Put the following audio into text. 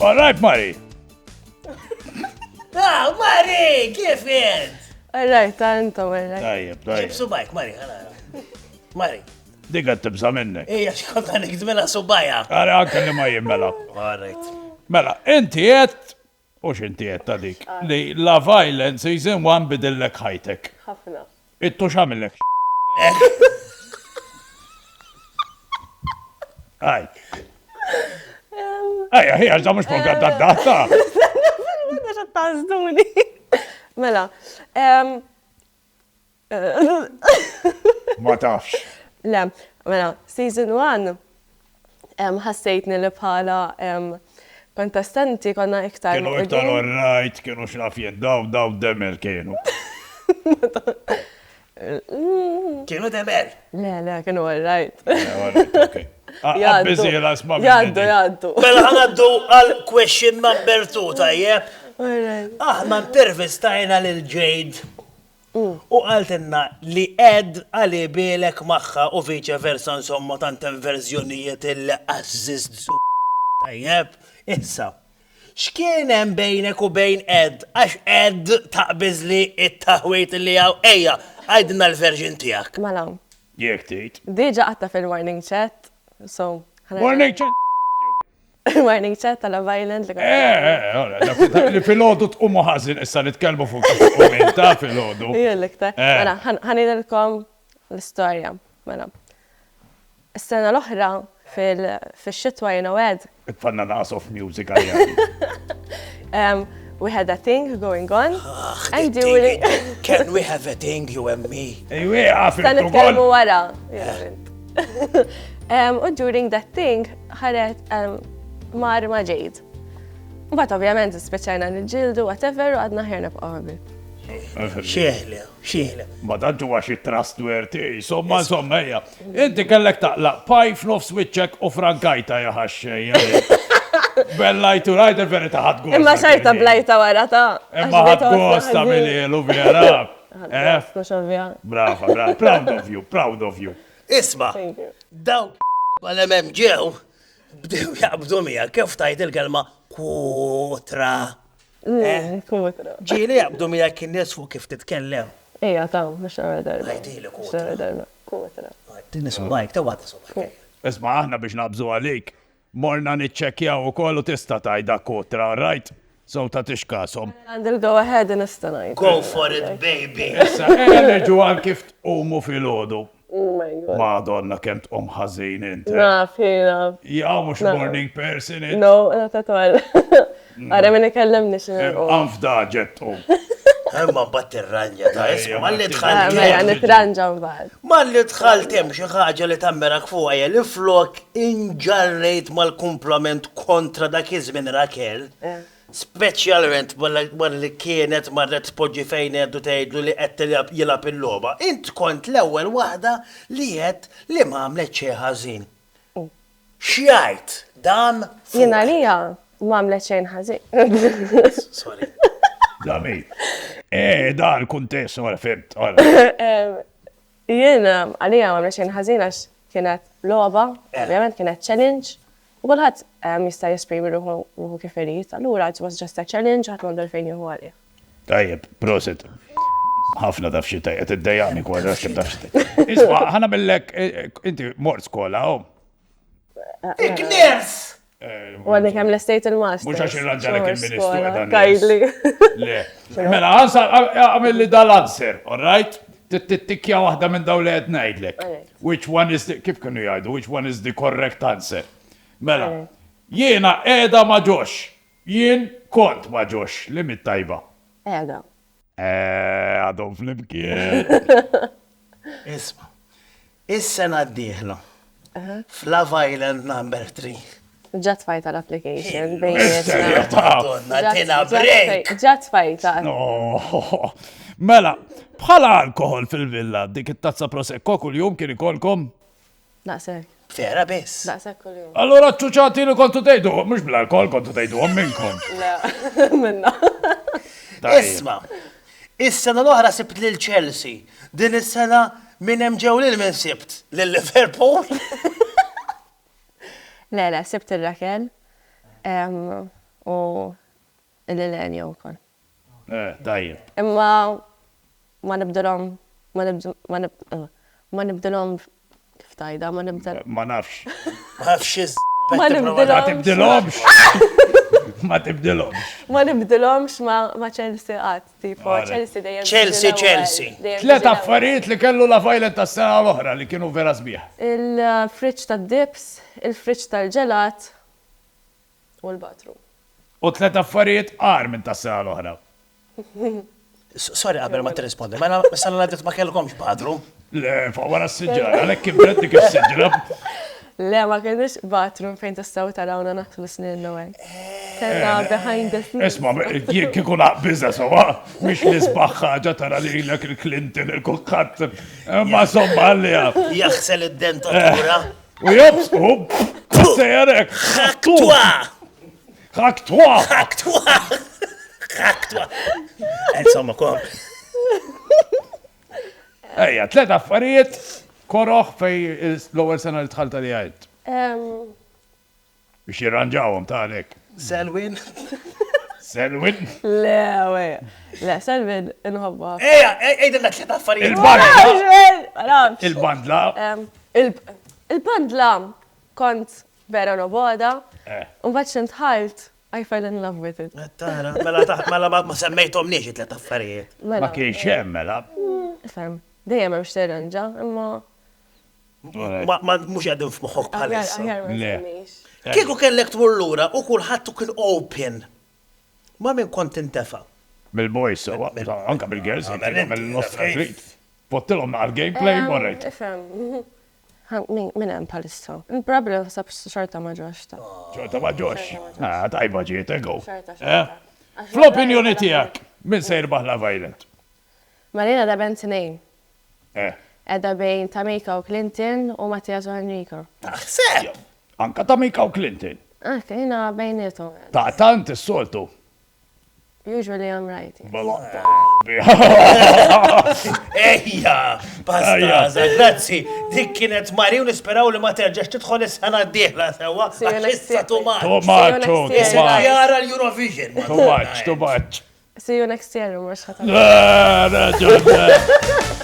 All right, Mari. Mari, kif jed? Alright, intom, alright. Tajjeb, Ġib tajjeb. subajk, Mari, ħana. Mari, Dik qed tibsa minnek. ija xkonta nikdmela subajja. Għara anke li ma jimmela. Alright. Mela, inti qed u x'inti qed ta' dik li La Violence season 1 bidillek ħajtek. ħafna. Ittu x'għamillek? Aj. Aj, ħija, ġa mux program ta' data. Meta xa tażduni. Mela. Ma tafx. Le, mela, season 1 ħassejtni li bħala kontestanti konna iktar. Kienu iktar orrajt, kienu xnafjen, daw demer kienu. Kienu temel. Le, kienu alright. Għabbizila sma Jaddu. Mela ħanaddu għal question number 2, tajjeb. Alright. Aħna intervistajna lil Jade u għaltinna li Ed għali bilek maħħa u viċe versa insomma tantem verżjonijiet il-azziz tajjeb. Issa, x'kien hemm bejnek u bejn Ed? Għax Ed taqbiż li it-taħwejt li għaw ejja għajdna l-verġin tiegħek. Mela, Jek tejt. diġa għatta fil-warning chat, so. Morning chat. Warning chat tal violent li Li fil-ħodu t-umu ħazin issa nitkelmu fuq kommenta fil-ħodu. Jillekta. Mela, ħanidilkom l-istoria. Mela. Is-sena l-oħra fil-xitwa jina għed, Fanna nas of music għajja. we had a thing going on. And during... Can we have a thing, you and me? Ejwe, għafil Stan t-għol. nitkellmu wara. U during that thing, ħaret mar ma Jade. But ovvjament, speċajna l-ġildu, whatever, u għadna ħerna b'qabil. Xieħle. Ma danġu għax trustworthy, insomma, ejja. Inti kellek taqlaq paj f'nofs wiċċek u frankajta jaħaxxej. Bellajtu rajt il-verita ħadgu. Imma xajta blajta wara ta' Imma ħadgosta mill-elu vera. Mux ovvja. Brava, proud of you. Isma, Thank you. daw għal-emem ġew, bdew jaqbdu mija, kif tajt il-kelma kutra. Kutra. Ġili jaqbdu mija kien nisfu kif titkellem. Ija, ta' mux għara darba. Għajdili Mux għara darba. Kutra. Tinnis bajk, ta' għata subajk. Isma aħna biex nabżu għalik, morna nitċekjaw u kollu tista tajda kotra, right? So ta' tixkasom. Għandil go ahead nistanajt. Go for it, baby. Issa, enerġu għal kif t-umu fil-ħodu. Oh my god. Madonna kem t-um ħazin inti. Naf, naf. Ja, mux morning person inti. No, not at all. Għara minni kellem nix. Anfdaġet um. Imma bat ir-ranja ta' isma, ma li Mela, tħaltem. nitranġa mbagħad. Ma li tħaltem xi ħaġa li tammerak fuqja li flok inġarrejt mal-kumplament kontra dak iż-żmien Rakel. Speċjalment wara li kienet marret tpoġġi fejn għeddu tgħidlu li qed jilab il-logħba. Int kont l-ewwel waħda li qed li m'għamlet xejn ħażin. X'jgħid dan fuq. Jiena lija m'għamlet xejn ħażin. Sorry. Dami. Da l-kuntess, għara fimt, għara. Jiena għalija m'għamlet xejn ħażin għax kienet logħba, ovvjament kienet challenge. U kulħadd jista' jesprimi ruħu kif irid. Allura it was just a challenge ħadd m'għandu fejn jieħu għalih. Tajjeb, proset. ħafna taf xi tajjeb, tiddejjaqni kważi għax taf xi. Isma, ħana millek, inti mort skola, Igners! U għadni kemm l-estate il-master. Mhux għax irranġalek il-Ministru qiegħda Kajdli. Le. Mela, għamil li dal-answer, all right? Tittikja waħda minn daw li qed ngħidlek. Which one is the, kif kienu jgħidu, which one is the correct answer? Mela, jiena qiegħda ma ġox, jien kont ma ġox, li mit-tajba. Eda. Għadhom flimkien. Isma, is-sena d-dieħla. F'Love Island number 3. Ġat fajta l-application. Madonna, tina break. Ġat fajta. No. Mela, bħala alkohol fil-villa, dik it-tazza prosecco kull-jum kien ikolkom? Naqsek. Fera biss. Naqsek kull-jum. Allora ċuċati li kontu tejdu, mux bl-alkohol kontu tejdu minnkom. La, minna. Isma, is-sena l-oħra sibt lil Chelsea. Din is-sena minn hemm ġew lil min sibt? Lil Liverpool? Le, sibt il-Rakel. u l-Elenja u kol. Tajjeb. Imma ma nibdilhom ma nibdilhom kif tajda, ma nibdilhom. Ma nafx. Ma nafx Ma Ma nibdilhom. tibdilhomx. Ma tibdilhomx. Ma nibdilhomx ma Chelsea qatt, tipo Chelsea dejjem. Chelsea. Tlet affarijiet li kellu la vajlet tas-sena l-oħra li kienu vera sbieħ. Il-friċ tad-dips, il-friċ tal-ġelat u l-bathroom. U tlet affarijiet qar minn tas-sena l-oħra. Sorry, qabel ma tirrispondi, ma s-sena l-għadet ma kellkomx bathroom. Le, fa' wara s-sġġara, għalek kibret dik is-sġġara. Le, ma kienx bathroom fejn tistaw tarawna naħslu snin l-ewwel. Kellna behind the scenes. Isma, kieku naqbiza sawa, mux li sbaħħaġa tara li l il-Clinton, il-kukkat, ma somma għallija. Jaxsel id-dentatura. U jobs, u sejrek, Ħaktwa! ħaktwa. Ħaktwa! Ħaktwa! Insomma, kom. Ejja, tlet affarijiet koroħ fej l-ewwel sena li tħalta li għajt. Biex jirranġawhom ta' għalek. Selwin. Selwin. Le, Selwin inħobba. Eja, ejdenna tlet affarijiet. Il-bandla. Il-bandla kont vera noboda, Eh. un baċ intħalt, I fell in love with it. Tara, mela ma semmejtom niex tlet affarijiet. Ma kienx hemm mela. Fem, dejjem hemm xterranġa, imma Ma mhux qegħdin f'moħħok bħalissa. aħjar ma Le. nsemmix. Kieku kellek tmur lura u kulħadd kien open. Ma min kont intefa'. Bil-boys, anka bil-girls, Għamel mill-nostra trit. Pottilhom naqal gameplay, morrejt. Ifhem. Min hemm bħalissa. Il-problem sab xorta ma ġox ta' ċorta ma ġox. Tajba ġiet, ego. xorta. Fl-opinjoni tijak, min se jirbaħ la violent? Marina da ben tnejn. Eh, Edda bejn Tamika u Clinton u Mattias u Enrico. Taħseb! anka Tamika u Clinton. Kena bejnietom. Ta' tant is-soltu. Usually I'm right. Ejja, pastaza, grazzi. Dik kienet Mari u nisperaw li ma terġax tidħol is-sena d-dieħla sewa. See you next year. Tomaċ. Tomaċo, See you next year. tomaċ, Jara l-Eurovision. tomaċ, tomaċ. See you next year, mux ħatam. La, raġun.